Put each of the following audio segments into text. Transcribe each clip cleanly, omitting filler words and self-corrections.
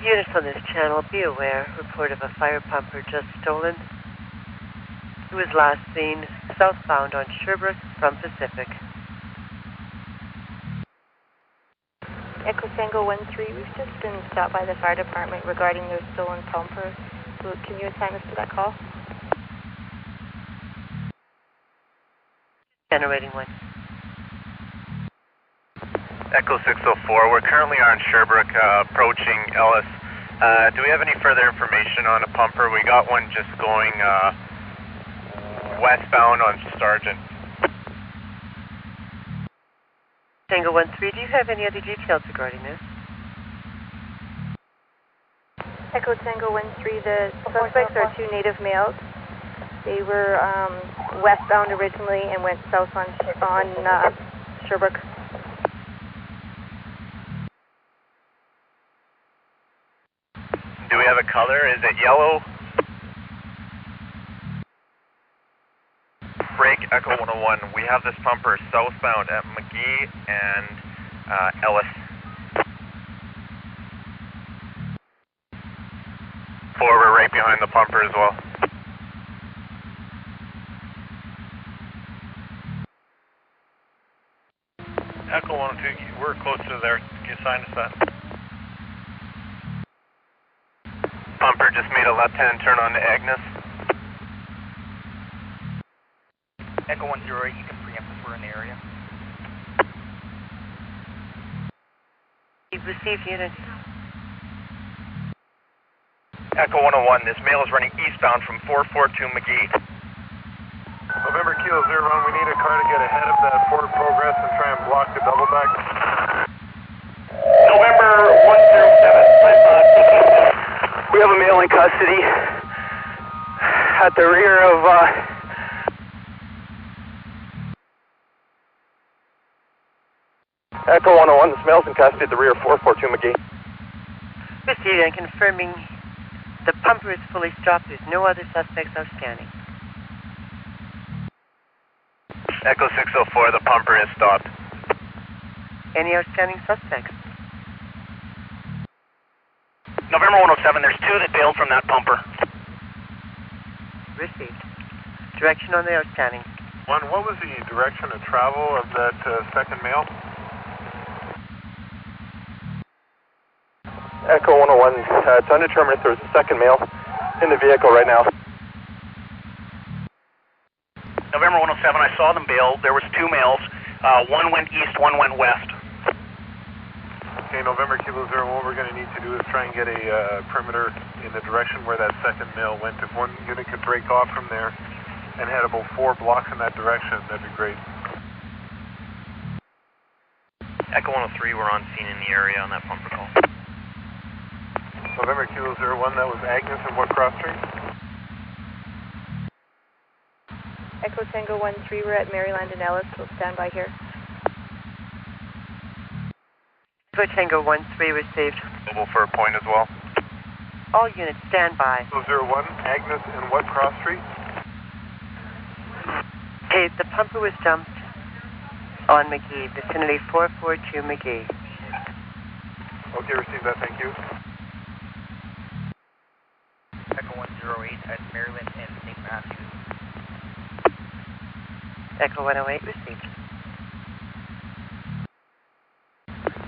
Units on this channel, be aware. Report of a fire pumper just stolen. It was last seen southbound on Sherbrooke from Pacific. Echo Tango 13, we've just been stopped by the fire department regarding their stolen pumper. Can you assign us to that call? Generating one. Echo 604, we're currently on Sherbrooke approaching Ellis. Do we have any further information on a pumper? We got one just going westbound on Sargent. Tango 13, do you have any other details regarding this? Echo Tango 13, the suspects are two native males. They were westbound originally and went south on Sherbrooke. Do we have a color? Is it yellow? Break Echo 101. We have this pumper southbound at McGee and Ellis. We're right behind the pumper as well. Echo 102, we're close to there. Can you assign us that? Pumper just made a left-hand turn on to Agnes. Echo 108, you can preempt us, we're in the area. You've received units. Echo 101, this male is running eastbound from 442 McGee. November Kilo 01, we need a car to get ahead of that Ford Progress and try and block the double back. November 107, we have a male in custody at the rear of Echo 101, this male's in custody at the rear of 442 McGee. Received and confirming the pumper is fully stopped. There's no other suspects outstanding. Echo 604, the pumper is stopped. Any outstanding suspects? November 107, there's two that bailed from that pumper. Received. Direction on the outstanding. One, what was the direction of travel of that second male? Echo 101, it's undetermined if there's a second male in the vehicle right now. November 107, I saw them bail. There was two males. One went east, one went west. Okay, November Kilo 01, what we're going to need to do is try and get a perimeter in the direction where that second male went. If one unit could break off from there and head about 4 blocks in that direction, that'd be great. Echo 103, we're on scene in the area on that pumper call. November Kilo 01, that was Agnes and what cross street? Echo Tango 13, we're at Maryland and Ellis. We'll stand by here. Echo Tango 13 received. Mobile for a point as well. All units stand by. Kilo 01, Agnes and what cross street? Okay, the pumper was dumped on McGee, vicinity 442 McGee. Okay, receive that, thank you. Echo 108 at Maryland and St. Matthews. Echo 108 received.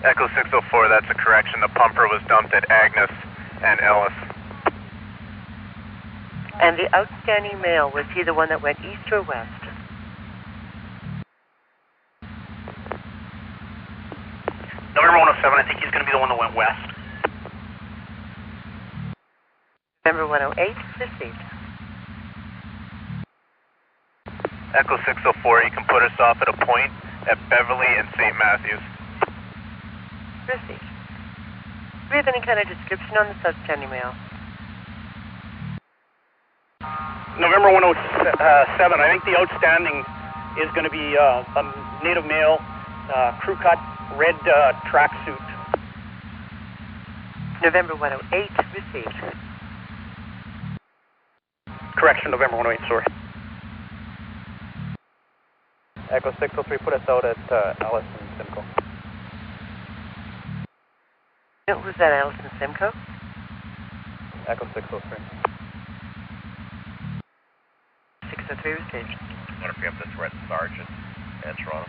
Echo 604, that's a correction. The pumper was dumped at Agnes and Ellis. And the outstanding male, was he the one that went east or west? November 107, I think he's going to be the one that went west. November 108 received. Echo 604, you can put us off at a point at Beverly and St. Matthews. Received. Do we have any kind of description on the outstanding male? November 107, I think the outstanding is going to be a native male, crew cut, red tracksuit. November 108 received. Correction, November 108, sorry. Echo 603, put us out at Ellis and Simcoe. Was that Alice and Simcoe? Echo 603. 603 was staged. I want to preempt this red Sergeant at Toronto.